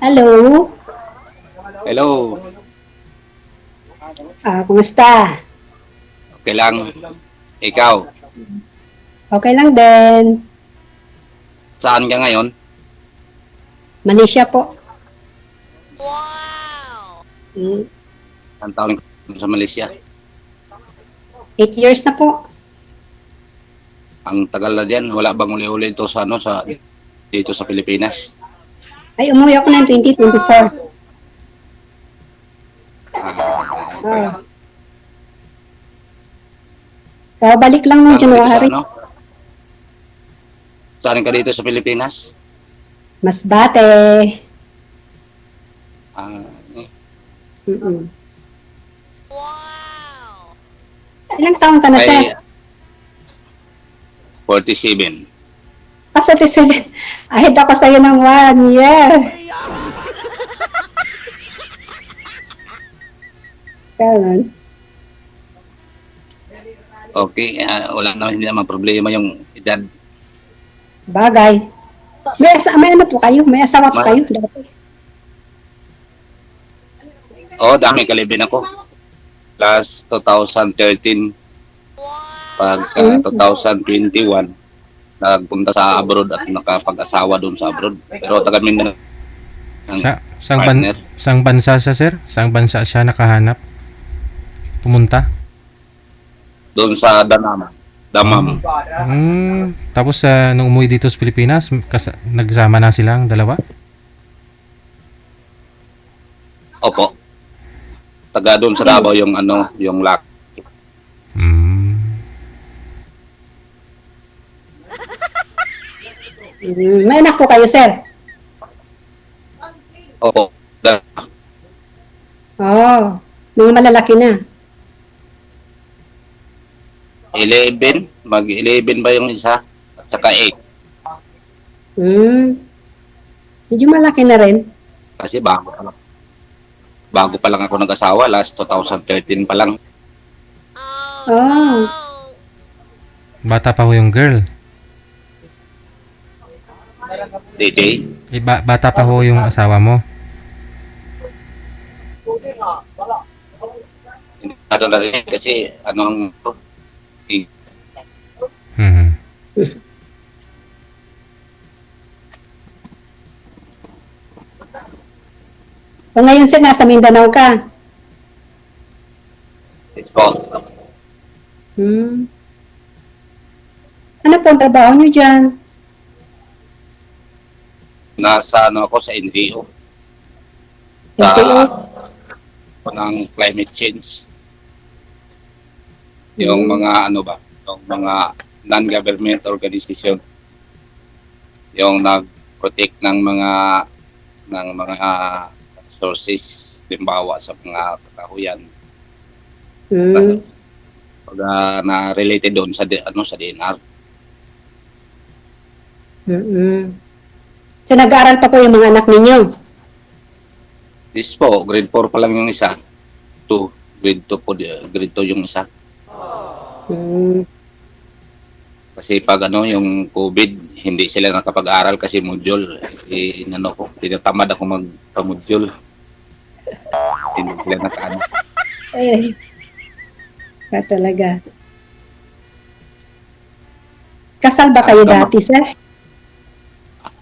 Hello. Hello, Kumusta? okay lang. Ikaw, Okay lang din. saan ka ngayon? Malaysia po. Mm, Ang taon ka sa Malaysia? 8 years na po. Ang tagal na diyan. Wala bang uli-uli ito sa dito sa Pilipinas? Ay, umuwi ako ng 2024. Okay. Ah, Balik lang ng Saan ka dito sa January. Saan ka dito sa Pilipinas? Masbate. Ah, Mm-mm. Ilang taon ka na, sir? ay 47. 47. Ahid ako sa'yo ng 1 year. Ganun. Okay, wala naman, hindi naman problema yung edad. Bagay. May ano po kayo? May asawa po kayo? Dati. Dami kalibin ako. Last 2013, pagka 2021, nagpunta sa abroad at nakapag-asawa doon sa abroad. Pero taga Mindanao ang partner. Sang bansa siya, sir? Sang bansa siya nakahanap? Pumunta? Doon sa Damam. Tapos nung umuwi dito sa Pilipinas, nagsama na silang dalawa? Opo. Taga doon sa Davao yung yung lock. May anak po kayo, sir? Opo. Mga malalaki na. 11, mag-11 ba yung isa? At saka 8. Medyo malaki na rin. Kasi bago pa lang ako nag-asawa, last 2013 pa lang. Bata pa ho yung girl. DJ. Bata pa ho yung asawa mo. Hindi na rin kasi Ngayon, sir, nasa Mindanao ka. Ito. Ano po ang trabaho nyo dyan? Nasa ako sa NGO. NGO? Ng climate change. Yung mga yung mga non-government organization. Yung nag-protect ng mga sources, limbawa sa mga kakahuyan. Pag na related doon sa sa DNR. So nag-aaral pa po yung mga anak ninyo? This po, grade 4 pa lang yung isa. Grade 2 po, grade 2 yung isa. Kasi pag yung COVID, hindi sila nakapag-aral kasi module. Tinatamad ako magpa-module. Hindi sila nakaano. Ay, talaga. Kasal ba kayo dati, sir?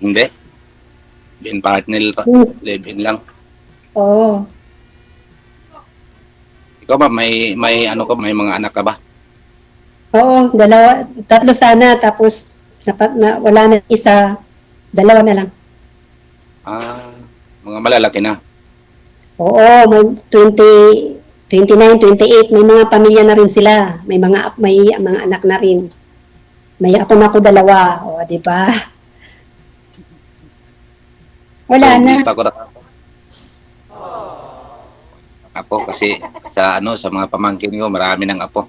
Hindi. Live-in partner, live-in lang. Oo. Ikaw ba, may mga anak ka ba? Oo, 2, 3 sana, tapos wala na isa, 2 na lang. Mga malalaki na. Oo, may 29, 28, may mga pamilya na rin sila. May mga anak na rin. May apo na ako 2, di ba? Wala na. Hindi pa ako apo kasi sa mga pamangkin ko, marami ng apo.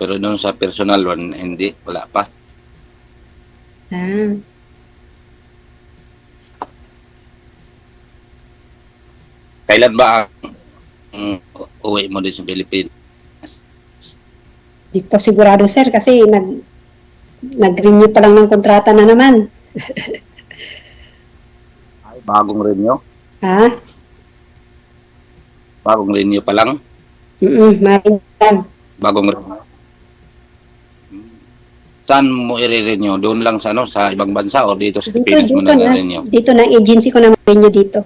Pero doon sa personal one, hindi, wala pa. Kailan ba ang uwi mo din sa Pilipinas? Di ko sigurado, sir, kasi nag-renew pa lang ng kontrata na naman. Ay, bagong renew. Ha? Bagong renew pa lang. Marin yan. Bagong renew. Saan mo i-renew? Doon lang sa ano, sa ibang bansa o dito sa Pilipinas mo na-renew? Dito na agency ko na renew dito.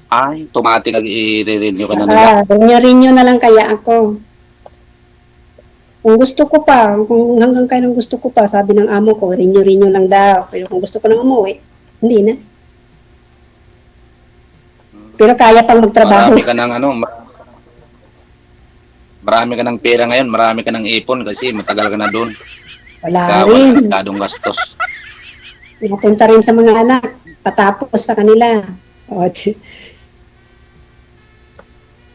Ay, automatic i-renew ka na nila. Renew na lang kaya ako. Kung gusto ko pa, kung hanggang kailan gusto ko pa, sabi ng amo ko, renew lang daw. Pero kung gusto ko nang umuwi, hindi na. Pero kaya pang magtrabaho. Marami ka ng ano, marami ka ng pera ngayon, marami ka ng ipon kasi matagal ka na doon. Wala Kaya rin. wala masyadong gastos. Napunta rin sa mga anak, patapos sa kanila. O,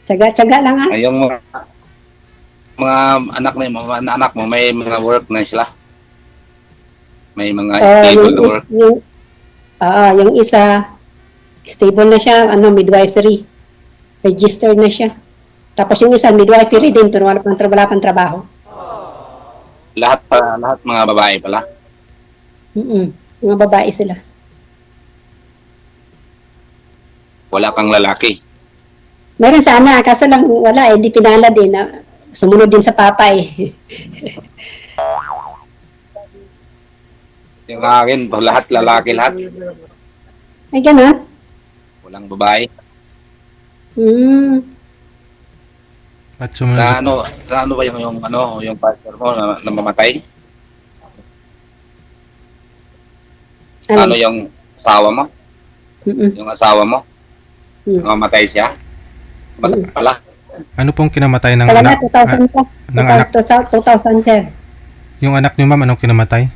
tsaga-tsaga lang ha. Ay, yung mga anak mo, may mga work na sila. May mga stable na work. Yung isa, stable na siya, midwifery. Registered na siya. Tapos yung isa, midwifery din, pero wala pang trabaho. Lahat mga babae pala. Mga babae sila. Wala kang lalaki. Meron sana, kaso lang wala, hindi pinala din. Sumunod din sa papa eh. Yung akin, lahat lalaki lahat. Ay, gano'n? Walang babae. At sumunod. Sa ano ba yung partner mo na mamatay? Ano yung asawa mo? Yung asawa mo? Mamatay siya? Mamatay pala. Ano pong kinamatay ng Kala na, anak? 2000 po. ng anak? 2000, sir. Yung anak niyo, ma'am, anong kinamatay?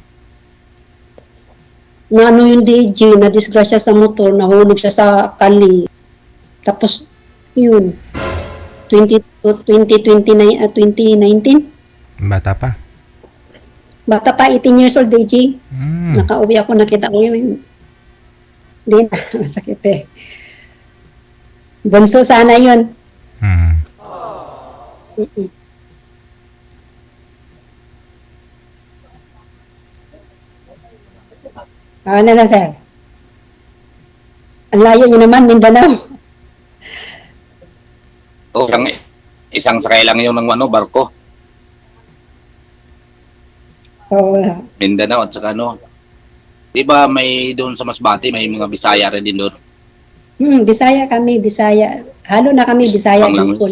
Na yung DJ, na disgrasya sa motor, nahulog siya sa kali. Tapos, yun, 2019? Bata pa. Bata pa, 18 years old, DJ. Nakauwi ako, nakita ko yun. Hindi na, masakit eh. Bunso sana yun. Ano na, sir? Ang layo nyo naman, Mindanao. Isang sakay lang yun ng barko. Oo. Mindanao at saka Diba may doon sa Masbate, may mga Bisaya rin din doon. Bisaya kami, Bisaya. Halo na kami, Bisaya. Bicol.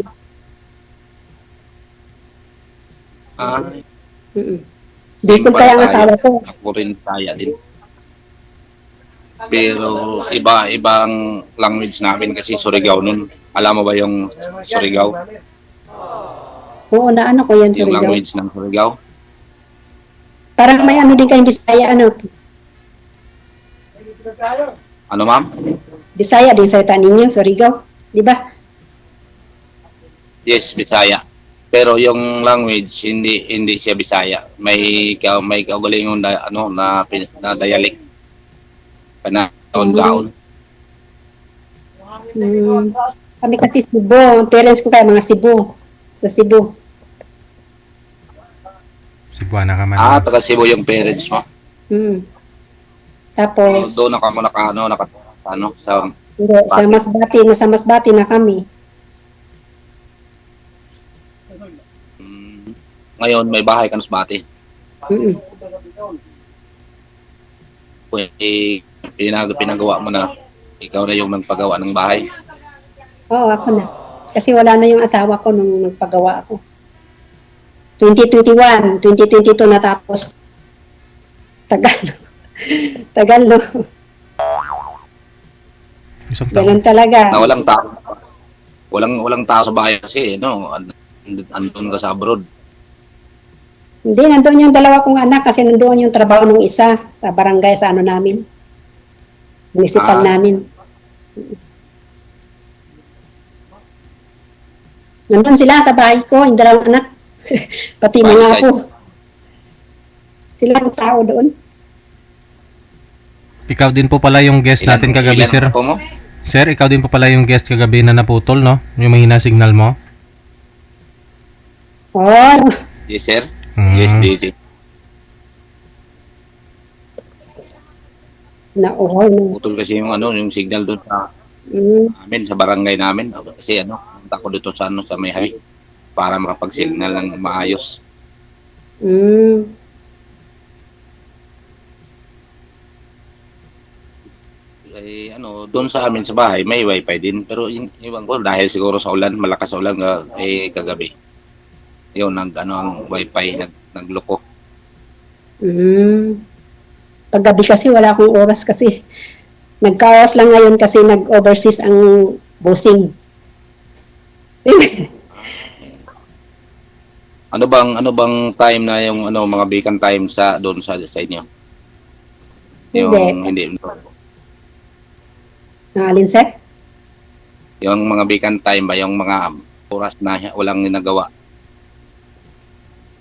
Bicol kaya ang asawa ko. Ako rin Bisaya din. Pero ibang language namin kasi Surigao nun. Alam mo ba yung Surigao? Oo, naano ko yan, Yung Surigao. language ng Surigao? Parang may din kayong Bisaya, Ano, ma'am? Bisaya din salita ninyo, Surigao. Di ba? Yes, Bisaya. Pero yung language hindi siya Bisaya. May kaugalingon na dialect. Taon-taon. Kami kasi Cebu. Ang parents ko kaya mga Cebu. Sa Cebu. Cebuana ka man. Taga Cebu yung parents mo. Tapos Doon sa Masbate, nasa Masbate na kami. Ngayon may bahay ka sa Masbate. Pinagawa mo na, ikaw na yung nagpagawa ng bahay. Oo, ako na. Kasi wala na yung asawa ko nung nagpagawa ako. 2021, 2022 natapos. Tagal no. Isang taon. Ganun talaga. Na walang tao. Walang tao sa bahay kasi, andun ka sa abroad. Hindi, nandoon yung dalawa kong anak kasi nandoon yung trabaho ng isa sa barangay sa namin. Municipal namin. Nandun sila sa bahay ko, yung dalawang anak. Pati mga ako. Sila ang tao doon. Ikaw din po pala yung guest natin kagabi, sir. Mo? Sir, ikaw din po pala yung guest kagabi na naputol, no? Yung mahina signal mo. Oh, Yes, sir. Yes, DJ. Na no. putol kasi yung ano, yung signal doon sa Mm, amin, sa barangay namin. Kasi ano, punta ko dito sa ano, sa may highway para makapag-signal ng maayos. mm. Ay ano, doon sa amin sa bahay may wifi din pero iwan ko dahil siguro sa ulan, malakas sa ulan kagabi. Yun ano ang wifi nagloko. Mm. Paggabi kasi wala akong oras kasi. Nagkaos lang ngayon kasi nag-overseas ang bossing. Ano bang time na yung ano mga vacant time sa doon sa inyo? Yung hindi Alin, sir? yung mga vacant time ba yung mga oras na walang ginagawa.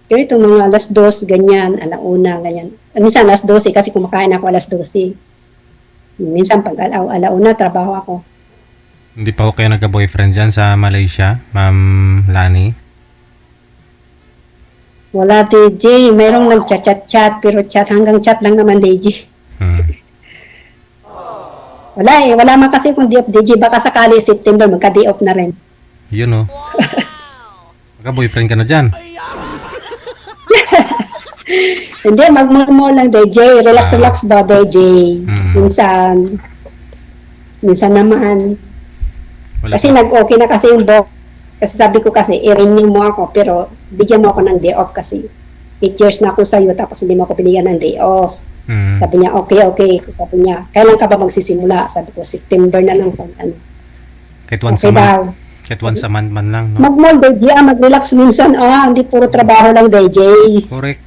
Pero ito mga alas 2, ganyan, alauna, ganyan. Minsan alas 12 kasi kumakain ako alas 12. Minsan pag alauna, trabaho ako. Hindi pa ako kayo nagka-boyfriend dyan sa Malaysia, Ma'am Lani? Wala, DJ. Mayroong nag-chat-chat-chat, pero hanggang chat lang naman, DJ. Wala eh. Wala man kasi kung di off, DJ. Baka sakali September, magka-day off na rin. Yun oh. Magka-boyfriend ka na dyan. Hindi, magmamo lang, DJ. Relax-relax ba, DJ? Minsan naman. Wala Kasi pa. nag-okay na kasi yung box. Kasi sabi ko kasi, i-renew mo ako, pero bigyan mo ako ng day off kasi 8 years na ako sa'yo, tapos hindi mo ako binigyan ng day off. Sabi niya, okay. Sabi niya, kailan ka ba magsisimula? Sabi ko, September na lang. Ano. Kahit once Okay a month. daw. Kahit once a month man lang, no? Mag-mall, DJ, mag-relax minsan. Hindi puro trabaho lang, DJ. Correct.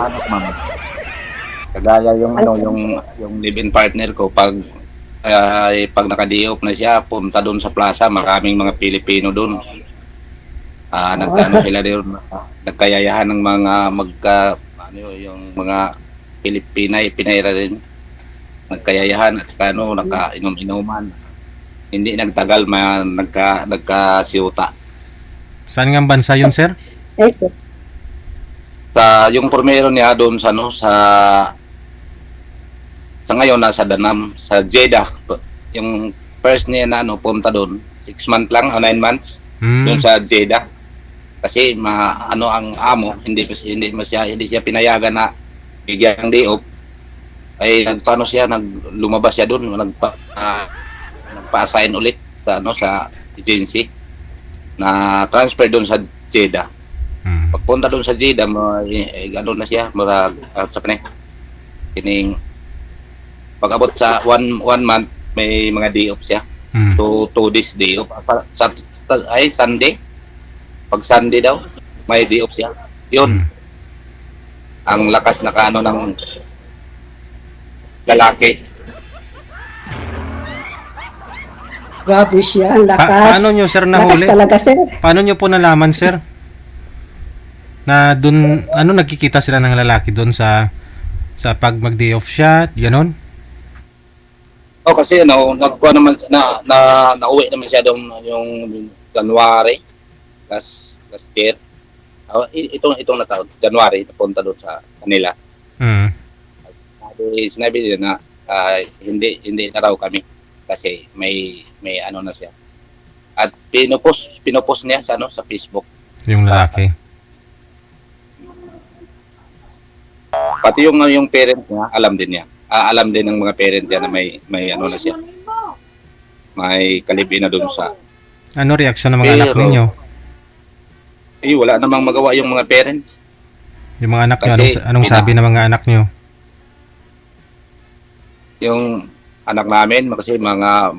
Ano ma'am? Kagaya yung ano yung live-in partner ko pag naka-day-off na siya, punta doon sa plaza, maraming mga Pilipino doon. Nagkaano sila doon, nagkayayahan ng mga yung mga Pinayra rin. Nagkayayahan at nagkainom-inuman. Hindi nagtagal nagkasiyuta. Saan nga bansa yun, sir? Okay. Yung primero niya doon sa ngayon nasa Danam, sa Jeddah. Yung first niya na punta doon, 6 months lang o 9 months doon sa Jeddah. Kasi ang amo hindi siya pinayagan na bigyan ng day off. Ay lumabas siya doon, nagpa-assign ulit sa agency na transfer doon sa Jeddah. Pagpunta doon sa Jeddah, na siya, pag-abot sa one month, may mga day off siya. 2 days day off. Sunday. Pag Sunday daw, may day off siya. Yun. Ang lakas na ng lalaki. Grabe siya, ang lakas. Paano nyo, sir, Lakas nahuli? talaga, sir. Paano nyo po nalaman, sir? Na dun, nagkikita sila ng lalaki dun sa pag mag-day off siya, ganon? Kasi nagkuha naman nauwi naman siya doon yung January last year. Itong na taon, January, napunta doon sa kanila. Sinabi nila na hindi na raw kami kasi may na siya. At pinupost niya sa Facebook. Yung lalaki. Pati yung parent niya, alam din niya. Alam din ng mga parent niya na may na siya. May kalibin na doon sa. Ano reaksyon ng mga anak ninyo? Wala namang magawa yung mga parents. Yung mga anak nyo, Kasi anong sabi ng mga anak nyo? Yung anak namin, kasi mga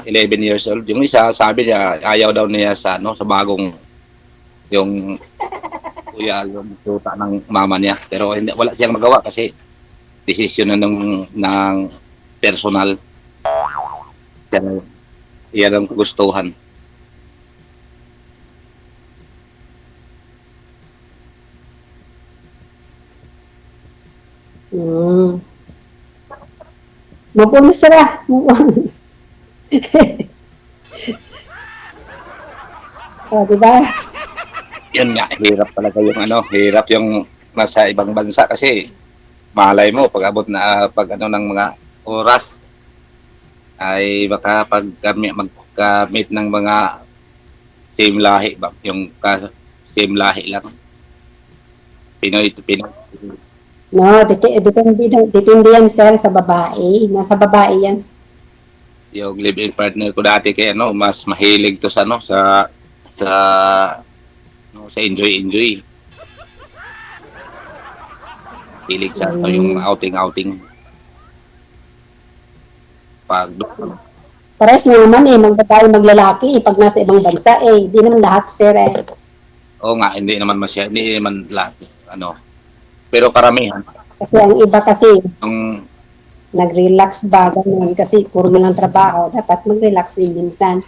11 years old. Yung isa, sabi niya, ayaw daw niya sa bagong yung kuya, yung tuta ng mama niya. Pero wala siyang magawa kasi desisyon na ng personal. Yan ang gustuhan. Mapuno sila. Diba? yun nga, hirap talaga yung hirap yung nasa ibang bansa kasi malay mo pag abot na pag ng mga oras ay baka pag magkamit ng mga same lahi ba yung same lahi lang Pinoy to Pinoy. No, depende yan, sir, sa babae. Nasa babae yan. Yung live-in partner ko dati kaya mas mahilig to sa sa sa enjoy. Hilig sa yung outing. Pag Pares na naman magbabae maglalaki pag nasa ibang bansa di naman lahat, sir oo nga, hindi naman lahat pero karamihan. Kasi ang iba kasi Ang nag-relax ba, ganun. Kasi puro nilang trabaho, dapat mag-relax din minsan.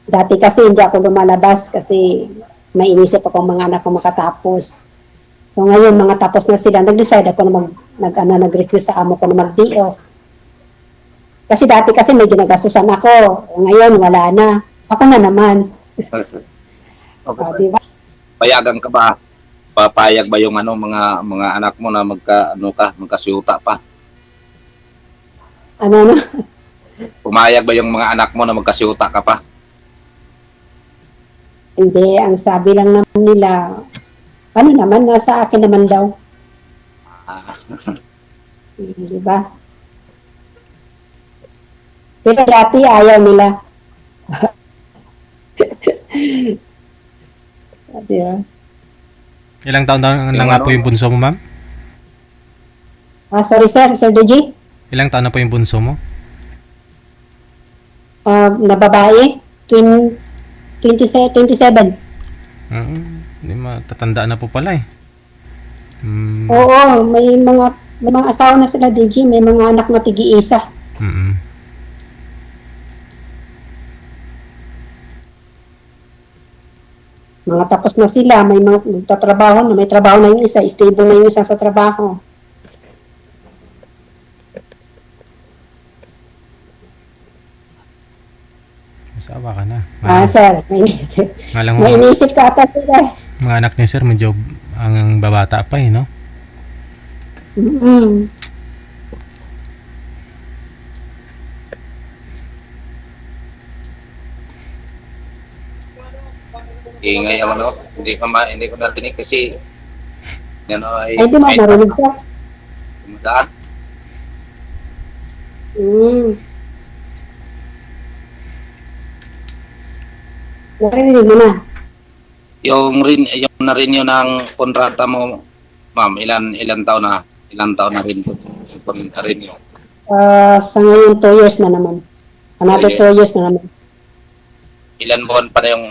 Dati kasi hindi ako lumalabas kasi may inisip akong mga anak ko makatapos. So ngayon, mga tapos na sila, nag-decide ako na nag-request sa amo ko na mag-day off. Kasi dati kasi medyo nagastusan ako. Ngayon, wala na. Ako na naman. okay. Diba? Payagan ka ba? Papayag ba yung mga anak mo na magkasiyuta pa? Ano? Pumayag ba yung mga anak mo na magkasiyuta ka pa? Hindi, ang sabi lang naman nila, ano naman, nasa akin naman daw. Diba? Pero dati ayaw nila. Diba? Ilang taon na nga po yung bunso mo, ma'am? Sorry, Sir DJ. Ilang taon na po yung bunso mo? Na babae, 27. Hindi matatanda na po pala eh. Oo, may mga asawa na sila, DJ, may mga anak na tigi-isa. Mga tapos na sila, may mga nagtatrabaho na, may trabaho na yung isa, stable na yung isa sa trabaho. Masawa ka na. Sir, may inisip ka ata sila. Mga anak niya, sir, medyo ang babata pa eh, no? Ingay ako hindi ko narinig kasi ay di mo marinig ka. Kumadaan. Narinig mo na. Yung na-renew ng kontrata mo, ma'am, ilan taon na rin po renew. Sa ngayon 2 years na naman. Another 2 years na naman. Ilan buwan pa na yung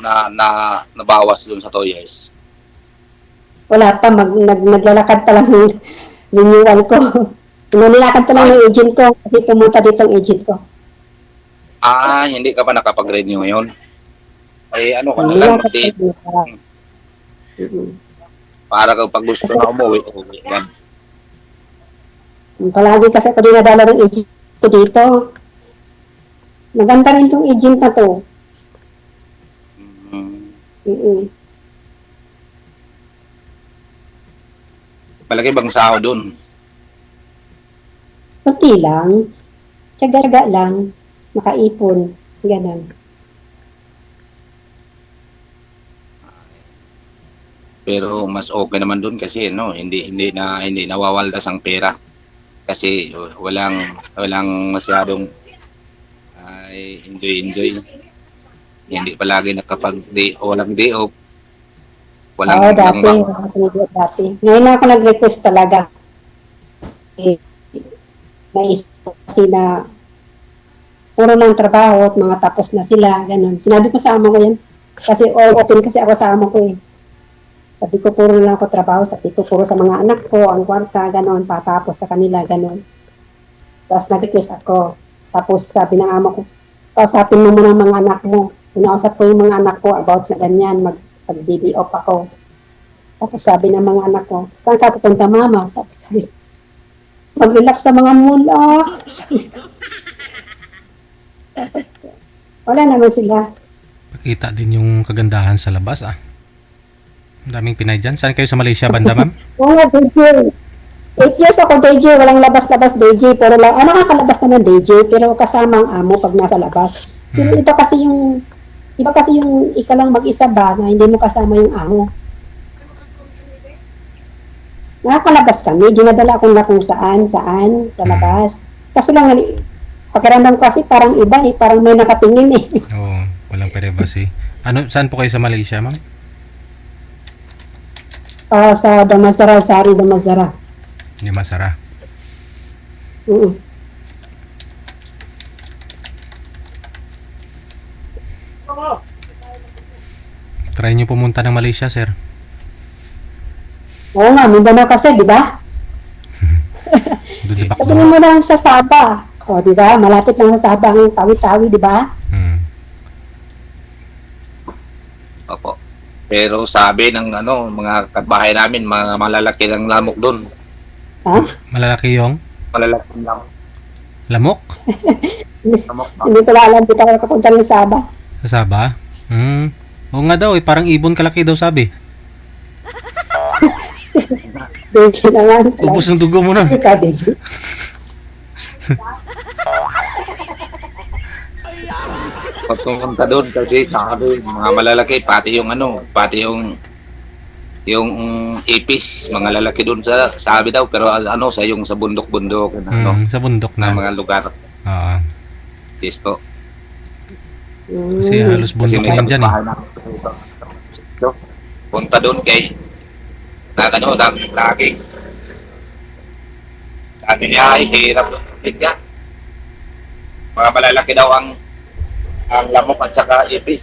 nabawas dun sa 2 years? Wala pa, naglalakad pa lang ng renewal ko. Nilakad pa lang ng agent ko kasi pumunta dito ang agent ko. Hindi ka pa nakapag-renew ngayon? Ay, ano ka na lang kasi para kapag gusto na umuwi yan. Palagi kasi ako dinadala ng agent ko dito. Maganda rin itong agent na to. Malaki bang sahod dun? Kunti lang. Tsaga-tsaga lang. Makaipon. Ganun. Pero mas okay naman dun kasi hindi nawawaldas ang pera. Kasi walang masyadong enjoy. Hindi palagi walang day off. Dati. Ngayon ako nag-request talaga. Naisip kasi na puro ng trabaho at mga tapos na sila, ganun. Sinabi ko sa amo ko yan. Kasi all open kasi ako sa amo ko eh. Sabi ko puro lang ako trabaho, sabi ko puro sa mga anak ko, ang kwarta, ganun, patapos sa kanila, ganun. Tapos nag-request ako. Tapos sabi ng amo ko, kausapin mo muna mga anak mo. Pinausap ko yung mga anak ko about sa ganyan, mag-DD off ako. Tapos sabi ng mga anak ko, saan ka pupunta mama? Sabi mag-relax sa mga mula. Sabi ko. Wala naman sila. Pakita din yung kagandahan sa labas Ang daming Pinay dyan. Saan kayo sa Malaysia, banda, ma'am? Oo nga, DJ. 8 years ako, DJ. Walang labas-labas, DJ. Puro lang, nakakalabas naman, DJ. Pero kasama ang amo pag nasa labas. Pero iba kasi yung ika lang mag-isa ba na hindi mo kasama yung amo. Nakakalabas kami. Dinadala ko na kung saan, sa labas. Kaso lang, pakiramdam ko kasi parang iba eh. Parang may nakatingin eh. Oo, walang privacy. Saan po kayo sa Malaysia, ma'am? Sa Damansara, Sari Damansara. Hindi masara. Oo. Try nyo pumunta ng Malaysia, sir. Oo nga, Mindanao kasi, di ba? Doon sa Sabihin Bacdo. mo lang sa Sabah. O, di ba? Malapit lang sa Sabah ang Tawi-Tawi, di ba? Hmm. Opo. Pero sabi ng mga kabahay namin, mga malalaki ng lamok doon. Ha? Malalaki yung Malalaki ng lamok lamok. Hindi ko lang alam, di pa ako nakapunta ng Sabah. sa Sabah. Oo nga daw, parang ibon kalaki daw sabi. DJ naman. Ubus ng dugo mo na. Ika, DJ. Pag pumunta doon kasi sabi mga malalaki pati yung yung ipis mga lalaki doon sa sabi daw pero sa yung sa bundok-bundok Sa bundok na na. mga lugar. Oo. Yes po. Kasi halos Kasi bundok may na yun dyan eh. kapitbahay na. So, punta doon kay lagi. Sabi niya ay hirap doon. Bigyan. Mga malalaki daw ang lamok at saka ipis.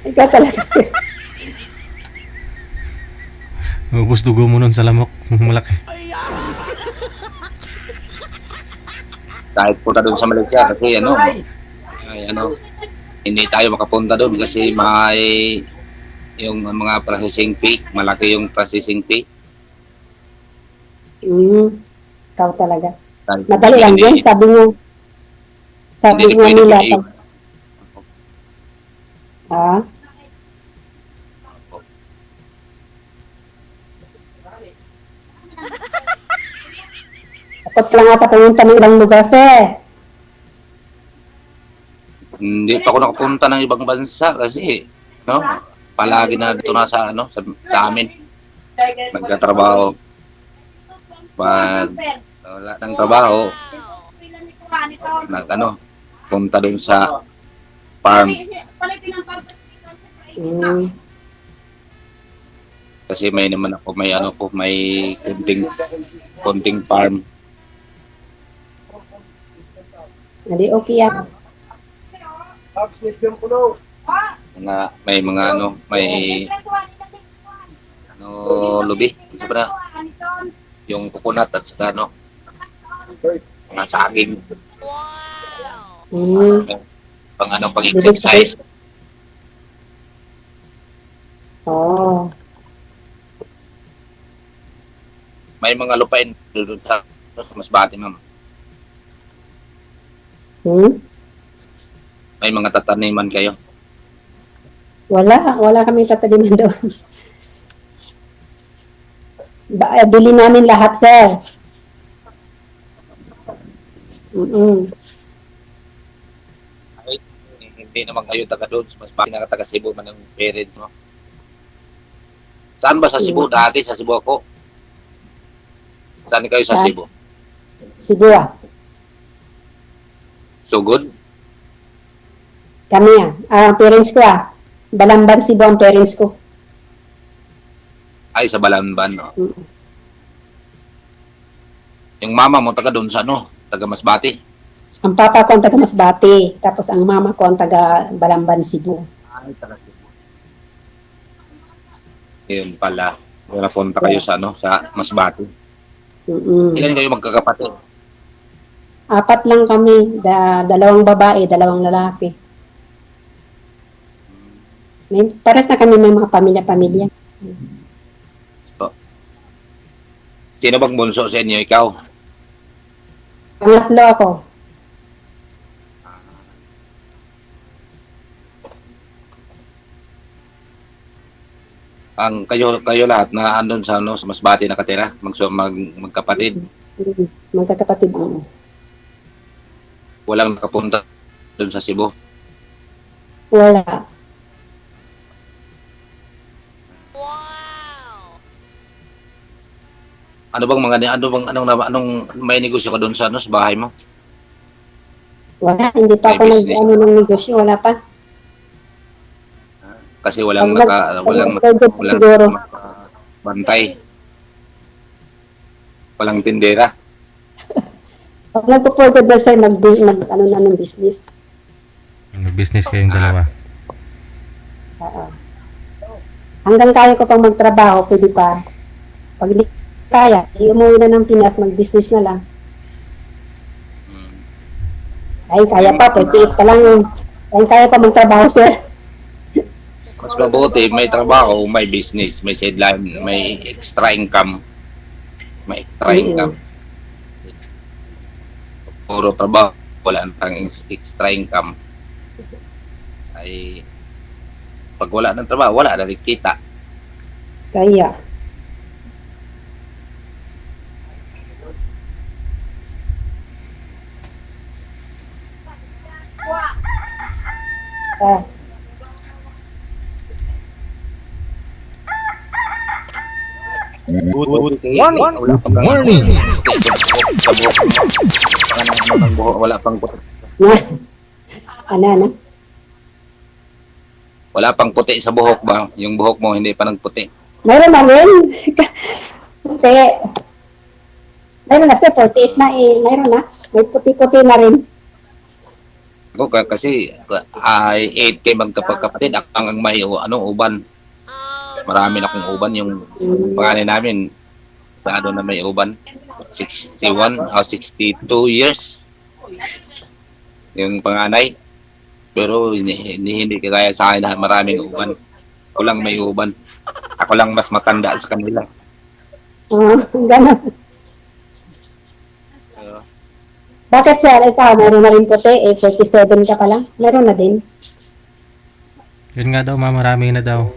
Ikaw talaga, sir. Ubus dugo mo nun sa lamok. Malaki. Kahit punta doon sa Malaysia kasi hindi tayo makapunta doon kasi may yung mga processing fee, malaki yung processing fee. Ikaw talaga. Kahit Madali lang hindi- yun, sabi hindi nga pwede nila. i- Ha? Takot ka lang ata pumunta ng ibang lugar, sir. Hindi pa ako nakapunta ng ibang bansa kasi palagi na dito na sa amin nagtatrabaho. Pag wala ng trabaho, punta doon sa farm Mm. kasi may naman ako may konting farm. Hindi, okay yan. May lubi, sobra. Yung coconut at saka mga saging, Mm. pang exercise. Oh. May mga lupain doon sa Masbate, ma'am. May mga tataniman kayo. Wala kami tataliman doon. Bili namin lahat, sir. Ay, hindi naman kayo taga doon. Mas bakit na taga Cebu man ng parents mo. Saan ba sa Cebu? Dati sa Cebu ako. Saan kayo sa Saan? Cebu? Siguro. Sugod? Kami parents ko Balamban, Cebu ang parents ko. Ay, sa Balamban. No? Mm. Yung mama mo taga doon sa taga Masbate. Ang papa ko ang taga Masbate, tapos ang mama ko ang taga Balamban, Cebu. Ay, taga Cebu. Yun pala. Napunta kayo sa sa Masbate. Ilan kayo magkakapatid? 4 lang kami, 2 babae, 2 lalaki. Pares na kami may mga pamilya-pamilya. Sino bang bunso sa inyo? Ikaw? Pangatlo ako. ang kayo lahat na andun sa sa Masbate nakatira, magkapatid. Magkakapatid. Walang nakapunta doon sa Cebu. Wala. Anong may negosyo ka doon sa sa bahay mo? Wala, hindi pa ako May business. ng negosyo, wala pa. Kasi walang Siguro. bantay. Walang tindera. Pag nagpo-forward na sir, ng business. Business kayong dalawa. Oo. Hanggang kaya ko pang magtrabaho, pwede pa. Pag hindi kaya, umuwi na ng Pinas, mag-business na lang. Ay, kaya pa, 48 pa lang. Ay, kaya pa magtrabaho, sir. Mas mabuti, may trabaho, may business, may sideline, may extra income. May extra income. Puro trabaho, wala nang extra income. Ay, pag wala ng trabaho, wala na rin kita. Kaya. Ah, Morning. Wala pang puti. ano? Wala pang puti sa buhok ba? Yung buhok mo hindi pa nagputi. Mayroon na rin. Puti. Mayroon na sir, 48 na eh. Mayroon na. May puti-puti na rin. Ako kasi ay 8K magkapagkapatid ang may uban. Marami na akong uban yung panganay namin. Masyado na may uban. 61 o 62 years. Yung panganay. Pero hindi kagaya sa akin na maraming uban. Ako lang may uban. Ako lang mas matanda sa kanila. Gano'n. Bakit sir, ikaw, mayroon na rin puti, 47 ka pa lang? Mayroon na din. Yun nga daw, marami na daw.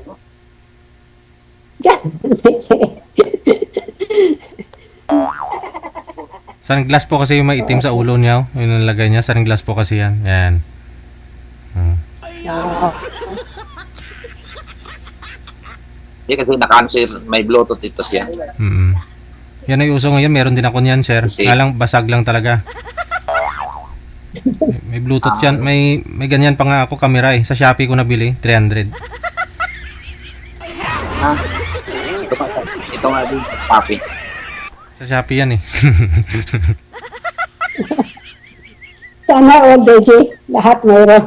Sunglass po kasi yung may itim sa ulo niya. Yun ang lagay niya. Sunglass po kasi yan. Yan. Hindi kasi na-cancer, may Bluetooth ito siya. Yan ay uso ngayon. Meron din ako niyan, sir. Nga lang, basag lang talaga. May Bluetooth yan. May ganyan pa nga ako camera eh. Sa Shopee ko nabili. 300. Ito nga din, papi. Sa Shopee yan eh. Sana all DJ, lahat mayroon.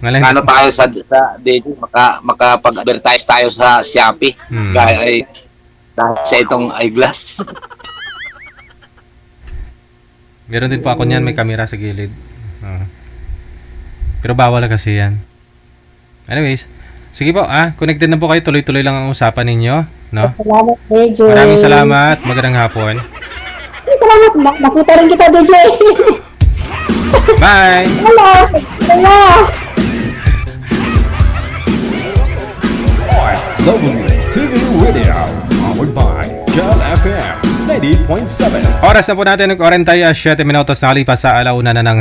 Ano tayo sa DJ, makapag-advertise tayo sa Shopee. Dahil sa itong eyeglass. Meron din po ako niyan, may camera sa gilid. Pero bawal na kasi yan. Anyways, sige po, connected na po kayo. Tuloy-tuloy lang ang usapan ninyo. No? Salamat, DJ. Maraming salamat. Magandang hapon. Salamat, nakita rin kita, DJ. Bye! Hello. Hello. WTV Radio, powered by John FM 90.7. Oras na po natin ng 47 minutos na kalipas sa alauna na ng